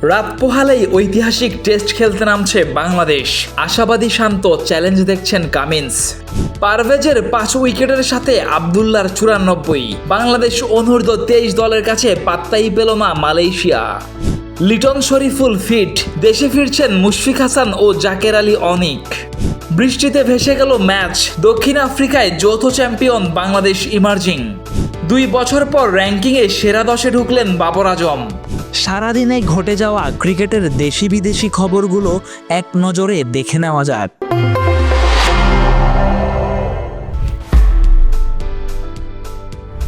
রাত পোহালেই ঐতিহাসিক টেস্ট খেলতে নামছে বাংলাদেশ। আশাবাদী শান্ত, চ্যালেঞ্জ দেখছেন কামিন্স। পারভেজের 5 উইকেটের সাথে আব্দুল্লাহর 94। বাংলাদেশ অনূর্ধ্ব 23 দলের কাছে পাত্তাই পেল না মালয়েশিয়া। লিটন শরীফুল ফিট, দেশে ফিরছেন মুশফিক হাসান ও জাকের আলী অনিক। বৃষ্টিতে ভেসে গেল ম্যাচ, দক্ষিণ আফ্রিকায় যৌথ চ্যাম্পিয়ন বাংলাদেশ ইমার্জিং। 2 বছর পর র্যাঙ্কিংয়ে সেরা 10-এ ঢুকলেন বাবর আজম। সারাদিনে ঘটে যাওয়া ক্রিকেটের দেশি বিদেশি খবরগুলো এক নজরে দেখে নেওয়া যাক।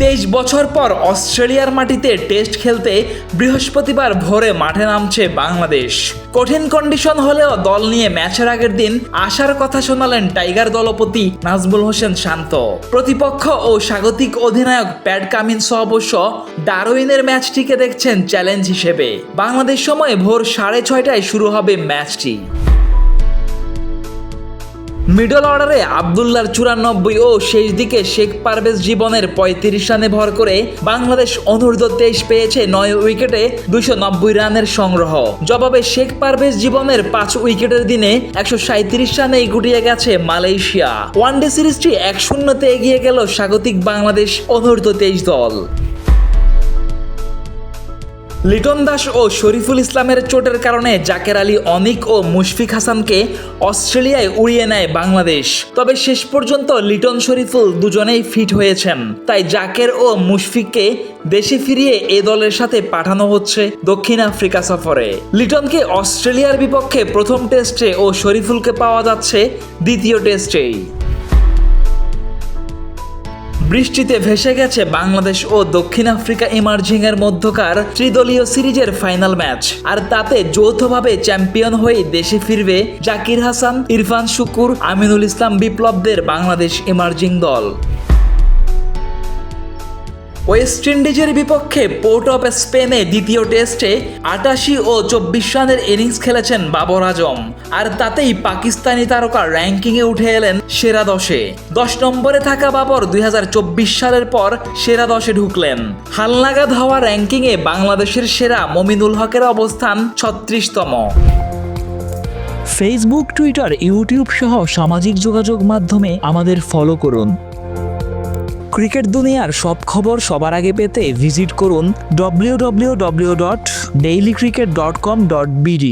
23 বছর পর অস্ট্রেলিয়ার মাটিতে টেস্ট খেলতে বৃহস্পতিবার ভোরে মাঠে নামছে বাংলাদেশ। কঠিন কন্ডিশন হলেও দল নিয়ে ম্যাচের আগের দিন আসার কথা শোনালেন টাইগার দলপতি নাজমুল হোসেন শান্ত। প্রতিপক্ষ ও স্বাগতিক অধিনায়ক প্যাট কামিন্স অবশ্য ডারউইনের ম্যাচটিকে দেখছেন চ্যালেঞ্জ হিসেবে। বাংলাদেশ সময় ভোর 6:30টায় শুরু হবে ম্যাচটি। মিডল অর্ডারে আব্দুল্লাহর 94 ও শেষ দিকে শেখ পারভেজ জীবনের 35 রানে ভর করে বাংলাদেশ অনূর্ধ্ব 23 পেয়েছে 9 উইকেটে 290 রানের সংগ্রহ। জবাবে শেখ পারভেজ জীবনের 5 উইকেটের দিনে 137 রানেই গুটিয়ে গেছে মালয়েশিয়া। ওয়ানডে সিরিজটি 1-0-তে এগিয়ে গেল স্বাগতিক বাংলাদেশ অনূর্ধ্ব 23 দল। লিটন দাস ও শরীফুল ইসলামের চোটের কারণে জাকের আলী অনিক ও মুশফিক হাসানকে অস্ট্রেলিয়ায় উড়িয়ে নেয় বাংলাদেশ। তবে শেষ পর্যন্ত লিটন শরীফুল দুজনেই ফিট হয়েছেন, তাই জাকের ও মুশফিককে দেশে ফিরিয়ে এ দলের সাথে পাঠানো হচ্ছে দক্ষিণ আফ্রিকা সফরে। লিটনকে অস্ট্রেলিয়ার বিপক্ষে প্রথম টেস্টে ও শরীফুলকে পাওয়া যাচ্ছে দ্বিতীয় টেস্টেই। বৃষ্টিতে ভেসে গেছে বাংলাদেশ ও দক্ষিণ আফ্রিকা ইমার্জিং এর মধ্যকার ত্রিদলীয় সিরিজের ফাইনাল ম্যাচ। আর তাতে যৌথভাবে চ্যাম্পিয়ন হয়ে দেশে ফিরবে জাকির হাসান, ইরফান শুকুর, আমিনুল ইসলাম বিপ্লবদের বাংলাদেশ ইমার্জিং দল। ওয়েস্ট ইন্ডিজের বিপক্ষে পোর্ট অফ স্পেনে দ্বিতীয় টেস্টে 88 ও 24 রানের ইনিংস খেলেছেন বাবর আজম। আর তাতেই পাকিস্তানি তারকা র্যাঙ্কিংয়ে উঠে এলেন সেরা 10-এ। 10 নম্বরে থাকা বাবর 2024 সালের পর সেরা 10-এ ঢুকলেন। হালনাগাদ হওয়া র্যাঙ্কিংয়ে বাংলাদেশের সেরা মমিনুল হকের অবস্থান 36তম। ফেসবুক, টুইটার, ইউটিউব সহ সামাজিক যোগাযোগ মাধ্যমে আমাদের ফলো করুন। ক্রিকেট দুনিয়ার সব খবর সবার আগে পেতে ভিজিট করুন www.dailycricket.com.bd।